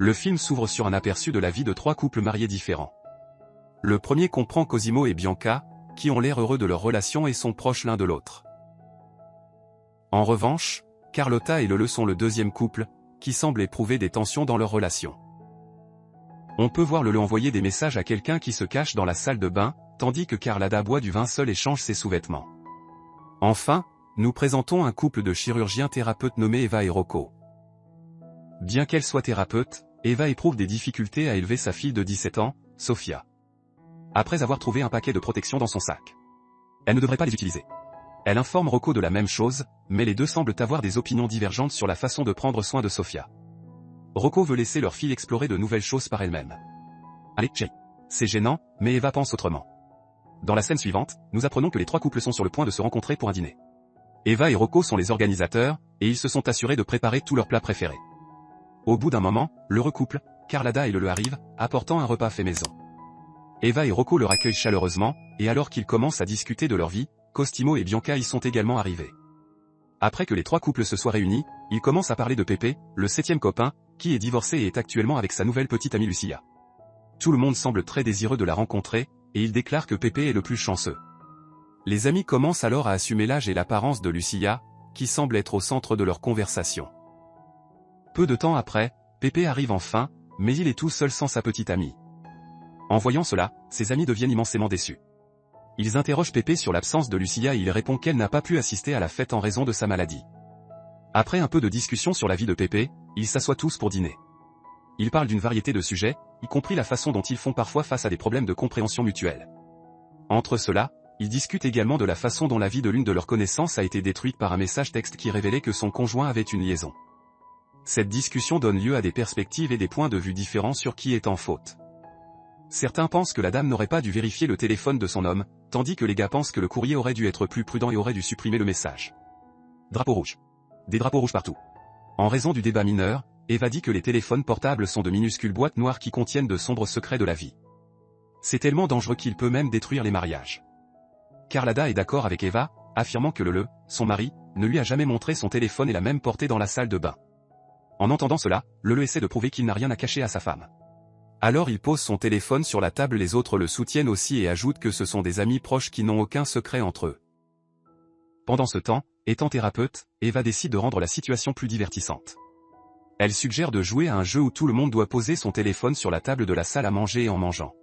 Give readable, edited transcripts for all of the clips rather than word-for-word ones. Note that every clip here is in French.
Le film s'ouvre sur un aperçu de la vie de trois couples mariés différents. Le premier comprend Cosimo et Bianca, qui ont l'air heureux de leur relation et sont proches l'un de l'autre. En revanche, Carlotta et Lele sont le deuxième couple, qui semble éprouver des tensions dans leur relation. On peut voir Lele envoyer des messages à quelqu'un qui se cache dans la salle de bain, tandis que Carlada boit du vin seul et change ses sous-vêtements. Enfin, nous présentons un couple de chirurgiens-thérapeutes nommés Eva et Rocco. Bien qu'elle soit thérapeute, Eva éprouve des difficultés à élever sa fille de 17 ans, Sofia. Après avoir trouvé un paquet de protection dans son sac, elle ne devrait pas les utiliser. Elle informe Rocco de la même chose, mais les deux semblent avoir des opinions divergentes sur la façon de prendre soin de Sofia. Rocco veut laisser leur fille explorer de nouvelles choses par elle-même. Allez, chérie. C'est gênant, mais Eva pense autrement. Dans la scène suivante, nous apprenons que les trois couples sont sur le point de se rencontrer pour un dîner. Eva et Rocco sont les organisateurs, et ils se sont assurés de préparer tous leurs plats préférés. Au bout d'un moment, l'heureux couple, Carlada et Lele arrivent, apportant un repas fait maison. Eva et Rocco leur accueillent chaleureusement, et alors qu'ils commencent à discuter de leur vie, Cosimo et Bianca y sont également arrivés. Après que les trois couples se soient réunis, ils commencent à parler de Pepe, le 7e copain, qui est divorcé et est actuellement avec sa nouvelle petite amie Lucia. Tout le monde semble très désireux de la rencontrer, et il déclare que Pepe est le plus chanceux. Les amis commencent alors à assumer l'âge et l'apparence de Lucia, qui semble être au centre de leur conversation. Peu de temps après, Pepe arrive enfin, mais il est tout seul sans sa petite amie. En voyant cela, ses amis deviennent immensément déçus. Ils interrogent Pepe sur l'absence de Lucia et il répond qu'elle n'a pas pu assister à la fête en raison de sa maladie. Après un peu de discussion sur la vie de Pepe, ils s'assoient tous pour dîner. Ils parlent d'une variété de sujets, y compris la façon dont ils font parfois face à des problèmes de compréhension mutuelle. Entre cela, ils discutent également de la façon dont la vie de l'une de leurs connaissances a été détruite par un message texte qui révélait que son conjoint avait une liaison. Cette discussion donne lieu à des perspectives et des points de vue différents sur qui est en faute. Certains pensent que la dame n'aurait pas dû vérifier le téléphone de son homme, tandis que les gars pensent que le courrier aurait dû être plus prudent et aurait dû supprimer le message. Drapeau rouge. Des drapeaux rouges partout. En raison du débat mineur, Eva dit que les téléphones portables sont de minuscules boîtes noires qui contiennent de sombres secrets de la vie. C'est tellement dangereux qu'il peut même détruire les mariages. Carlada est d'accord avec Eva, affirmant que Lele, son mari, ne lui a jamais montré son téléphone et l'a même porté dans la salle de bain. En entendant cela, Lele essaie de prouver qu'il n'a rien à cacher à sa femme. Alors il pose son téléphone sur la table, les autres le soutiennent aussi et ajoutent que ce sont des amis proches qui n'ont aucun secret entre eux. Pendant ce temps, étant thérapeute, Eva décide de rendre la situation plus divertissante. Elle suggère de jouer à un jeu où tout le monde doit poser son téléphone sur la table de la salle à manger et en mangeant.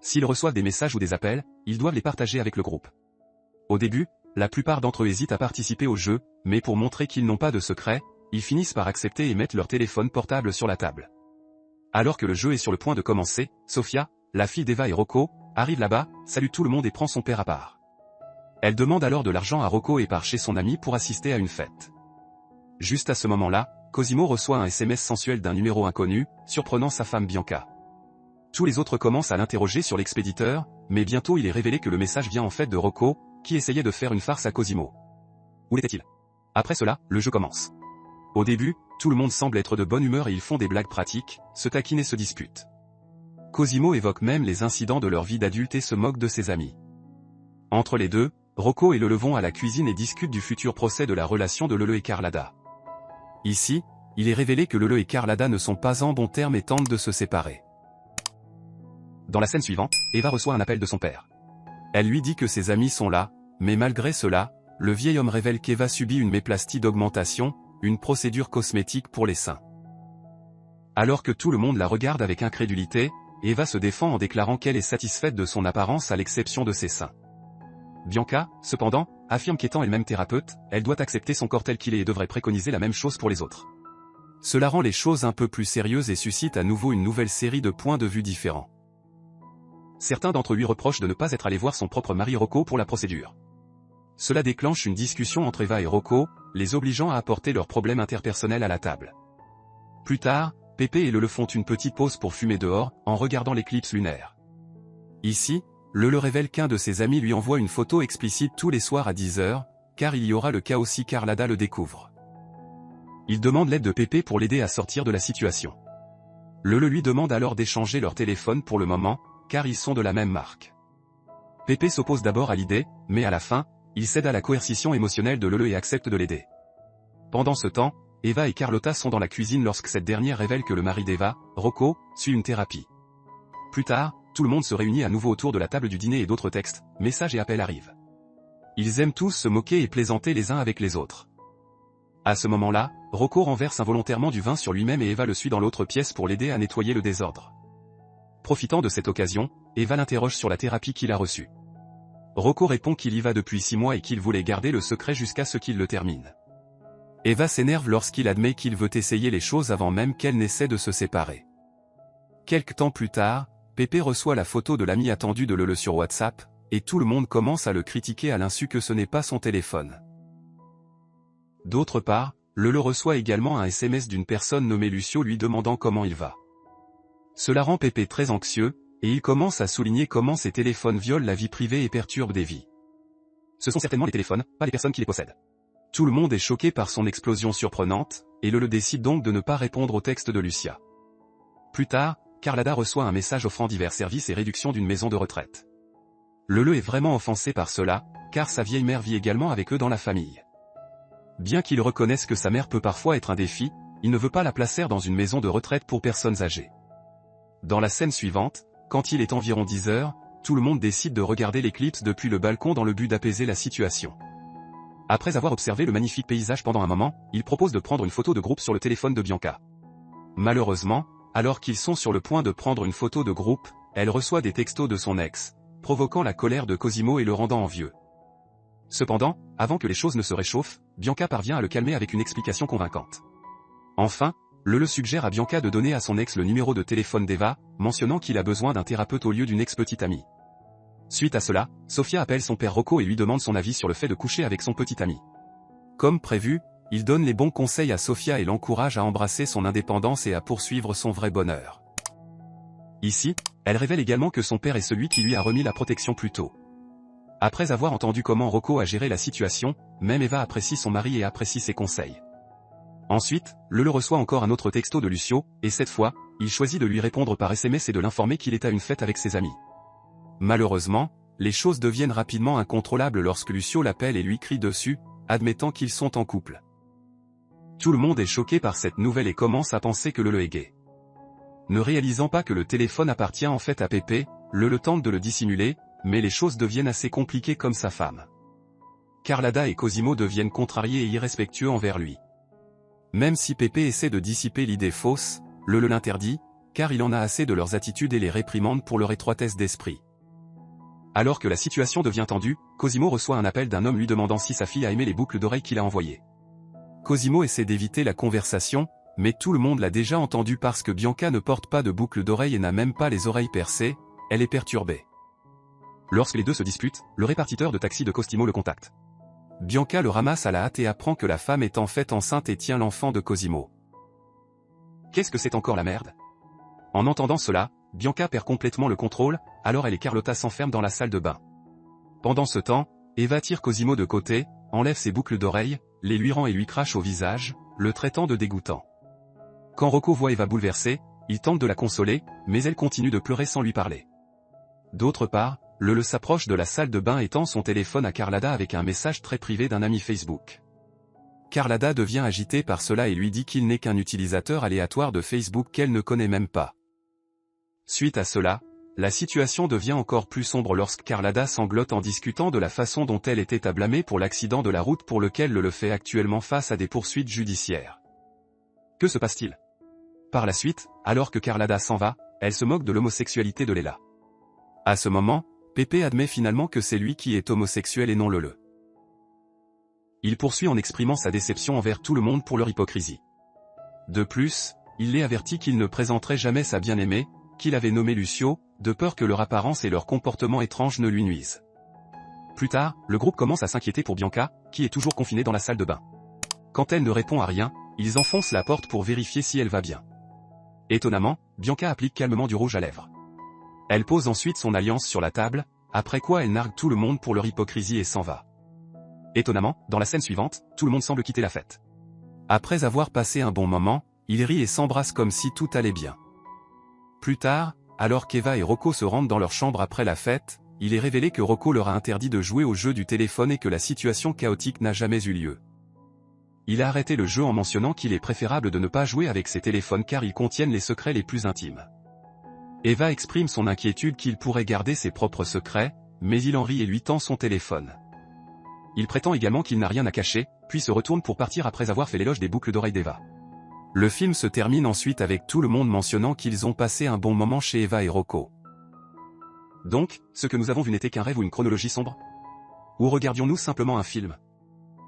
S'ils reçoivent des messages ou des appels, ils doivent les partager avec le groupe. Au début, la plupart d'entre eux hésitent à participer au jeu, mais pour montrer qu'ils n'ont pas de secret, ils finissent par accepter et mettent leur téléphone portable sur la table. Alors que le jeu est sur le point de commencer, Sofia, la fille d'Eva et Rocco, arrive là-bas, salue tout le monde et prend son père à part. Elle demande alors de l'argent à Rocco et part chez son ami pour assister à une fête. Juste à ce moment-là, Cosimo reçoit un SMS sensuel d'un numéro inconnu, surprenant sa femme Bianca. Tous les autres commencent à l'interroger sur l'expéditeur, mais bientôt il est révélé que le message vient en fait de Rocco, qui essayait de faire une farce à Cosimo. Où était-il? Après cela, le jeu commence. Au début, tout le monde semble être de bonne humeur et ils font des blagues pratiques, se taquinent et se disputent. Cosimo évoque même les incidents de leur vie d'adulte et se moque de ses amis. Entre les deux, Rocco et Lele vont à la cuisine et discutent du futur procès de la relation de Lele et Carlada. Ici, il est révélé que Lele et Carlada ne sont pas en bons termes et tentent de se séparer. Dans la scène suivante, Eva reçoit un appel de son père. Elle lui dit que ses amis sont là, mais malgré cela, le vieil homme révèle qu'Eva subit une méplastie d'augmentation, une procédure cosmétique pour les seins. Alors que tout le monde la regarde avec incrédulité, Eva se défend en déclarant qu'elle est satisfaite de son apparence à l'exception de ses seins. Bianca, cependant, affirme qu'étant elle-même thérapeute, elle doit accepter son corps tel qu'il est et devrait préconiser la même chose pour les autres. Cela rend les choses un peu plus sérieuses et suscite à nouveau une nouvelle série de points de vue différents. Certains d'entre eux lui reprochent de ne pas être allé voir son propre mari Rocco pour la procédure. Cela déclenche une discussion entre Eva et Rocco, les obligeant à apporter leurs problèmes interpersonnels à la table. Plus tard, Pepe et Lele font une petite pause pour fumer dehors, en regardant l'éclipse lunaire. Ici, Lele révèle qu'un de ses amis lui envoie une photo explicite tous les soirs à 10h, car il y aura le cas si Carlada le découvre. Il demande l'aide de Pepe pour l'aider à sortir de la situation. Lele lui demande alors d'échanger leur téléphone pour le moment, car ils sont de la même marque. Pepe s'oppose d'abord à l'idée, mais à la fin, il cède à la coercition émotionnelle de Lele et accepte de l'aider. Pendant ce temps, Eva et Carlotta sont dans la cuisine lorsque cette dernière révèle que le mari d'Eva, Rocco, suit une thérapie. Plus tard, tout le monde se réunit à nouveau autour de la table du dîner et d'autres textes, messages et appels arrivent. Ils aiment tous se moquer et plaisanter les uns avec les autres. À ce moment-là, Rocco renverse involontairement du vin sur lui-même et Eva le suit dans l'autre pièce pour l'aider à nettoyer le désordre. Profitant de cette occasion, Eva l'interroge sur la thérapie qu'il a reçue. Rocco répond qu'il y va depuis 6 mois et qu'il voulait garder le secret jusqu'à ce qu'il le termine. Eva s'énerve lorsqu'il admet qu'il veut essayer les choses avant même qu'elle n'essaie de se séparer. Quelque temps plus tard, Pépé reçoit la photo de l'ami attendu de Lele sur WhatsApp, et tout le monde commence à le critiquer à l'insu que ce n'est pas son téléphone. D'autre part, Lele reçoit également un SMS d'une personne nommée Lucio lui demandant comment il va. Cela rend Pépé très anxieux, et il commence à souligner comment ces téléphones violent la vie privée et perturbent des vies. Ce sont certainement les téléphones, pas les personnes qui les possèdent. Tout le monde est choqué par son explosion surprenante, et Lele décide donc de ne pas répondre au texte de Lucia. Plus tard, Carlada reçoit un message offrant divers services et réduction d'une maison de retraite. Lele est vraiment offensé par cela, car sa vieille mère vit également avec eux dans la famille. Bien qu'il reconnaisse que sa mère peut parfois être un défi, il ne veut pas la placer dans une maison de retraite pour personnes âgées. Dans la scène suivante, quand il est environ 10 heures, tout le monde décide de regarder l'éclipse depuis le balcon dans le but d'apaiser la situation. Après avoir observé le magnifique paysage pendant un moment, il propose de prendre une photo de groupe sur le téléphone de Bianca. Malheureusement, alors qu'ils sont sur le point de prendre une photo de groupe, elle reçoit des textos de son ex, provoquant la colère de Cosimo et le rendant envieux. Cependant, avant que les choses ne se réchauffent, Bianca parvient à le calmer avec une explication convaincante. Enfin, Lele suggère à Bianca de donner à son ex le numéro de téléphone d'Eva, mentionnant qu'il a besoin d'un thérapeute au lieu d'une ex-petite amie. Suite à cela, Sofia appelle son père Rocco et lui demande son avis sur le fait de coucher avec son petit ami. Comme prévu, il donne les bons conseils à Sofia et l'encourage à embrasser son indépendance et à poursuivre son vrai bonheur. Ici, elle révèle également que son père est celui qui lui a remis la protection plus tôt. Après avoir entendu comment Rocco a géré la situation, même Eva apprécie son mari et apprécie ses conseils. Ensuite, Lele reçoit encore un autre texto de Lucio, et cette fois, il choisit de lui répondre par SMS et de l'informer qu'il est à une fête avec ses amis. Malheureusement, les choses deviennent rapidement incontrôlables lorsque Lucio l'appelle et lui crie dessus, admettant qu'ils sont en couple. Tout le monde est choqué par cette nouvelle et commence à penser que Lele est gay. Ne réalisant pas que le téléphone appartient en fait à Pépé, Lele tente de le dissimuler, mais les choses deviennent assez compliquées comme sa femme. Carlada et Cosimo deviennent contrariés et irrespectueux envers lui. Même si Pépé essaie de dissiper l'idée fausse, Lele l'interdit, car il en a assez de leurs attitudes et les réprimande pour leur étroitesse d'esprit. Alors que la situation devient tendue, Cosimo reçoit un appel d'un homme lui demandant si sa fille a aimé les boucles d'oreilles qu'il a envoyées. Cosimo essaie d'éviter la conversation, mais tout le monde l'a déjà entendu parce que Bianca ne porte pas de boucles d'oreilles et n'a même pas les oreilles percées, elle est perturbée. Lorsque les deux se disputent, le répartiteur de taxi de Cosimo le contacte. Bianca le ramasse à la hâte et apprend que la femme est en fait enceinte et tient l'enfant de Cosimo. Qu'est-ce que c'est encore la merde? En entendant cela, Bianca perd complètement le contrôle, alors elle et Carlotta s'enferment dans la salle de bain. Pendant ce temps, Eva tire Cosimo de côté, enlève ses boucles d'oreilles, les lui rend et lui crache au visage, le traitant de dégoûtant. Quand Rocco voit Eva bouleversée, il tente de la consoler, mais elle continue de pleurer sans lui parler. D'autre part, Lele s'approche de la salle de bain et tend son téléphone à Carlada avec un message très privé d'un ami Facebook. Carlada devient agitée par cela et lui dit qu'il n'est qu'un utilisateur aléatoire de Facebook qu'elle ne connaît même pas. Suite à cela, la situation devient encore plus sombre lorsque Carlada sanglote en discutant de la façon dont elle était à blâmer pour l'accident de la route pour lequel Lele fait actuellement face à des poursuites judiciaires. Que se passe-t-il? Par la suite, alors que Carlada s'en va, elle se moque de l'homosexualité de Leila. À ce moment, Pépé admet finalement que c'est lui qui est homosexuel et non Lele. Il poursuit en exprimant sa déception envers tout le monde pour leur hypocrisie. De plus, il les avertit qu'il ne présenterait jamais sa bien-aimée, qu'il avait nommée Lucio, de peur que leur apparence et leur comportement étrange ne lui nuisent. Plus tard, le groupe commence à s'inquiéter pour Bianca, qui est toujours confinée dans la salle de bain. Quand elle ne répond à rien, ils enfoncent la porte pour vérifier si elle va bien. Étonnamment, Bianca applique calmement du rouge à lèvres. Elle pose ensuite son alliance sur la table, après quoi elle nargue tout le monde pour leur hypocrisie et s'en va. Étonnamment, dans la scène suivante, tout le monde semble quitter la fête. Après avoir passé un bon moment, ils rient et s'embrassent comme si tout allait bien. Plus tard, alors qu'Eva et Rocco se rendent dans leur chambre après la fête, il est révélé que Rocco leur a interdit de jouer au jeu du téléphone et que la situation chaotique n'a jamais eu lieu. Il a arrêté le jeu en mentionnant qu'il est préférable de ne pas jouer avec ses téléphones car ils contiennent les secrets les plus intimes. Eva exprime son inquiétude qu'il pourrait garder ses propres secrets, mais il en rit et lui tend son téléphone. Il prétend également qu'il n'a rien à cacher, puis se retourne pour partir après avoir fait l'éloge des boucles d'oreilles d'Eva. Le film se termine ensuite avec tout le monde mentionnant qu'ils ont passé un bon moment chez Eva et Rocco. Donc, ce que nous avons vu n'était qu'un rêve ou une chronologie sombre? Ou regardions-nous simplement un film?